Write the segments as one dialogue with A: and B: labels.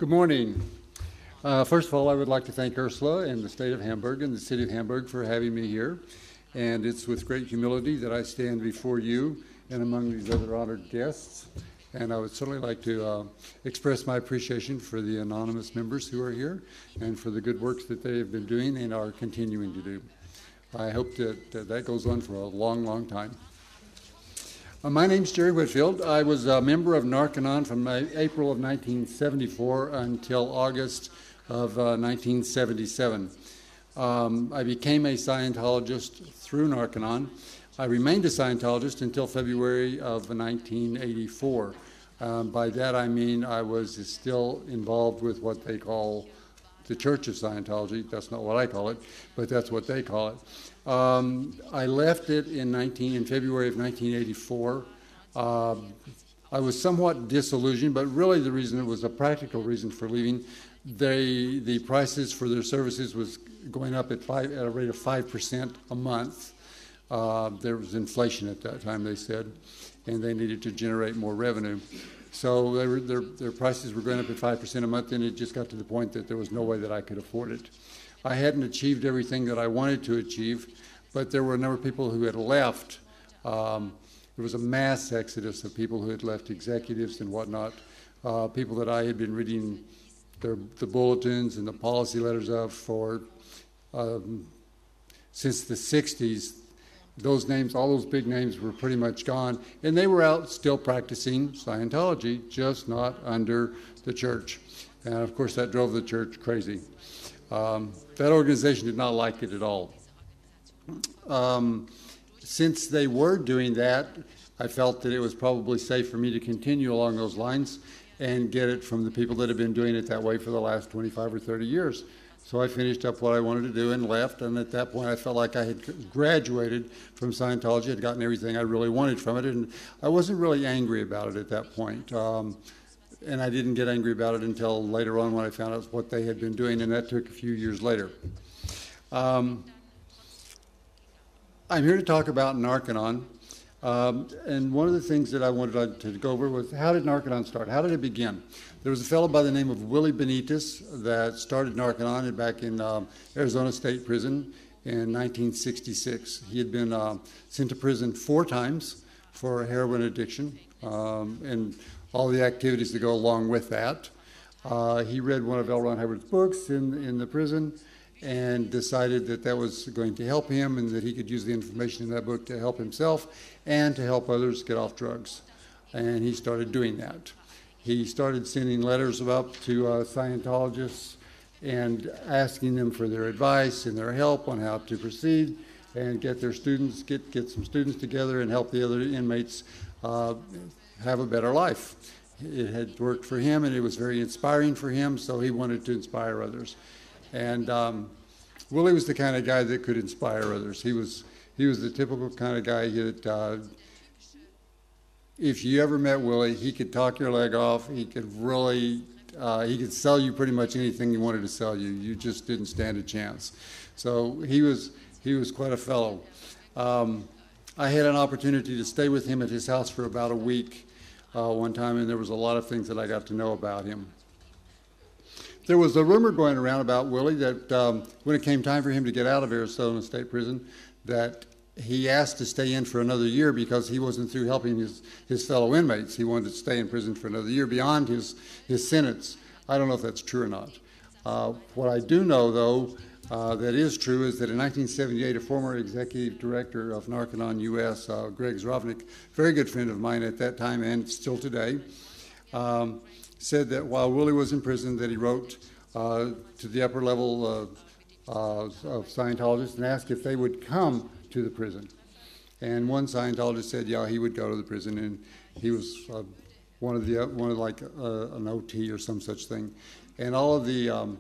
A: Good morning. First of all, I would like to thank Ursula and the state of Hamburg and the city of Hamburg for having me here. And it's with great humility that I stand before you and among these other honored guests. And I would certainly like to express my appreciation for the anonymous members who are here and for the good works that they have been doing and are continuing to do. I hope that that goes on for a long, long time. My name's Jerry Whitfield. I was a member of Narconon from April of 1974 until August of 1977. I became a Scientologist through Narconon. I remained a Scientologist until February of 1984. By that I mean I was still involved with what they call the Church of Scientology. That's not what I call it, but that's what they call it. I left it in February of 1984. I was somewhat disillusioned, but really the reason, it was a practical reason for leaving. The prices for their services was going up at a rate of 5% a month. There was inflation at that time, they said, and they needed to generate more revenue. So their prices were going up at 5% a month, and it just got to the point that there was no way that I could afford it. I hadn't achieved everything that I wanted to achieve, but there were a number of people who had left. There was a mass exodus of people who had left, executives and whatnot, people that I had been reading the bulletins and the policy letters of for since the 60s. Those names, all those big names were pretty much gone, and they were out still practicing Scientology, just not under the church. And of course that drove the church crazy. That organization did not like it at all. Since they were doing that, I felt that it was probably safe for me to continue along those lines and get it from the people that have been doing it that way for the last 25 or 30 years. So I finished up what I wanted to do and left, and at that point I felt like I had graduated from Scientology, had gotten everything I really wanted from it, and I wasn't really angry about it at that point. And I didn't get angry about it until later on when I found out what they had been doing, and that took a few years later. I'm here to talk about Narconon, and one of the things that I wanted to go over was, how did Narconon start? How did it begin? There was a fellow by the name of Willie Benitez that started Narconon back in Arizona State Prison in 1966. He had been sent to prison 4 times for heroin addiction and all the activities that go along with that. He read one of L. Ron Hubbard's books in the prison and decided that that was going to help him and that he could use the information in that book to help himself and to help others get off drugs. And he started doing that. He started sending letters up to Scientologists and asking them for their advice and their help on how to proceed and get their students, get some students together and help the other inmates have a better life. It had worked for him and it was very inspiring for him, so he wanted to inspire others. And Willie was the kind of guy that could inspire others. He was the typical kind of guy that if you ever met Willie, he could talk your leg off. He could really, he could sell you pretty much anything he wanted to sell you. You just didn't stand a chance. So he was quite a fellow. I had an opportunity to stay with him at his house for about a week one time, and there was a lot of things that I got to know about him. There was a rumor going around about Willie that when it came time for him to get out of Arizona State Prison, that he asked to stay in for another year because he wasn't through helping his fellow inmates. He wanted to stay in prison for another year beyond his sentence. I don't know if that's true or not. What I do know, though, that is true is that in 1978, a former executive director of Narconon US, Greg Zrovnik, very good friend of mine at that time and still today, said that while Willie was in prison that he wrote to the upper level of Scientologists and asked if they would come to the prison. And one Scientologist said, yeah, he would go to the prison, and he was one of like an OT or some such thing. And all of the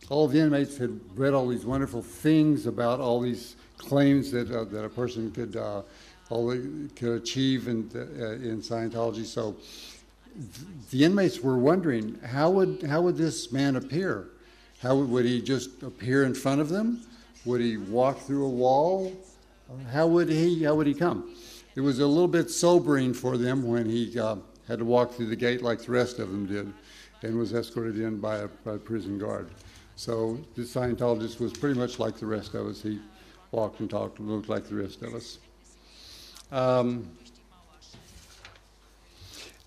A: inmates had read all these wonderful things about all these claims that a person could achieve in Scientology. So the inmates were wondering, how would this man appear? Would he just appear in front of them? Would he walk through a wall? How would he come? It was a little bit sobering for them when he had to walk through the gate like the rest of them did, and was escorted in by a prison guard. So the Scientologist was pretty much like the rest of us. He walked and talked and looked like the rest of us.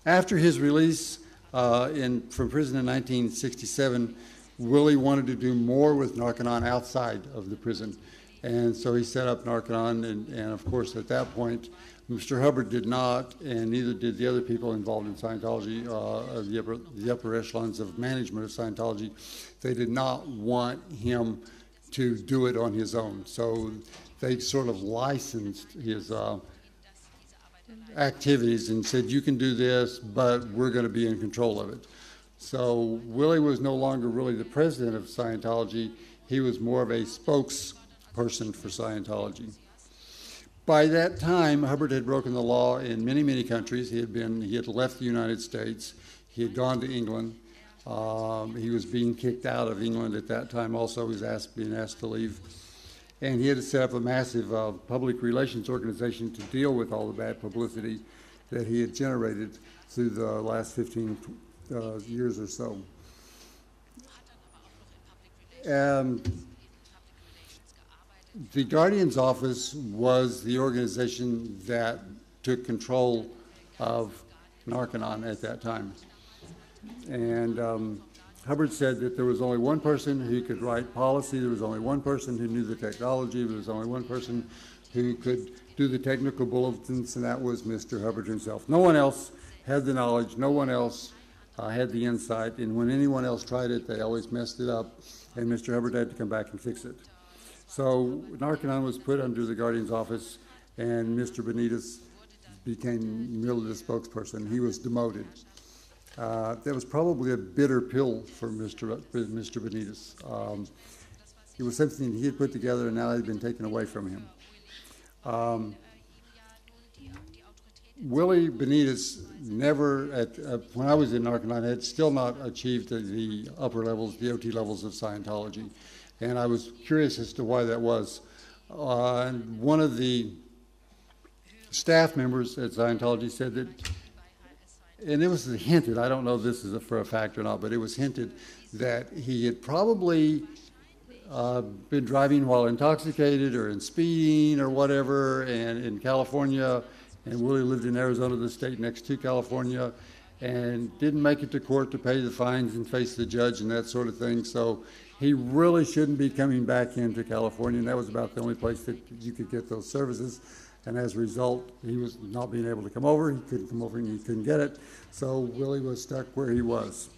A: After his release from prison in 1967, Willie wanted to do more with Narconon outside of the prison. And so he set up Narconon, and of course at that point, Mr. Hubbard did not, and neither did the other people involved in Scientology, the upper echelons of management of Scientology. They did not want him to do it on his own. So they sort of licensed his activities and said, you can do this, but we're going to be in control of it. So Willie was no longer really the president of Scientology. He was more of a spokesperson for Scientology. By that time, Hubbard had broken the law in many, many countries. He had left the United States. He had gone to England. He was being kicked out of England at that time also. He was being asked to leave. And he had to set up a massive public relations organization to deal with all the bad publicity that he had generated through the last 15 years or so. The Guardian's Office was the organization that took control of Narconon at that time. And Hubbard said that there was only one person who could write policy, there was only one person who knew the technology, there was only one person who could do the technical bulletins, and that was Mr. Hubbard himself. No one else had the knowledge, no one else had the insight, and when anyone else tried it, they always messed it up, and Mr. Hubbard had to come back and fix it. So Narconon was put under the Guardian's Office, and Mr. Benitez became merely the spokesperson. He was demoted. That was probably a bitter pill for Mr. Benitez. It was something he had put together, and now it had been taken away from him. Willie Benitez never, when I was in Narconon, had still not achieved the upper levels, the OT levels of Scientology. And I was curious as to why that was. And one of the staff members at Scientology said that, and it was hinted, I don't know if this is for a fact or not, but it was hinted that he had probably been driving while intoxicated or in speeding or whatever, and in California, and Willie lived in Arizona, the state next to California, and didn't make it to court to pay the fines and face the judge and that sort of thing. So he really shouldn't be coming back into California, and that was about the only place that you could get those services. And as a result, he was not being able to come over. He couldn't come over and he couldn't get it. So Willie was stuck where he was.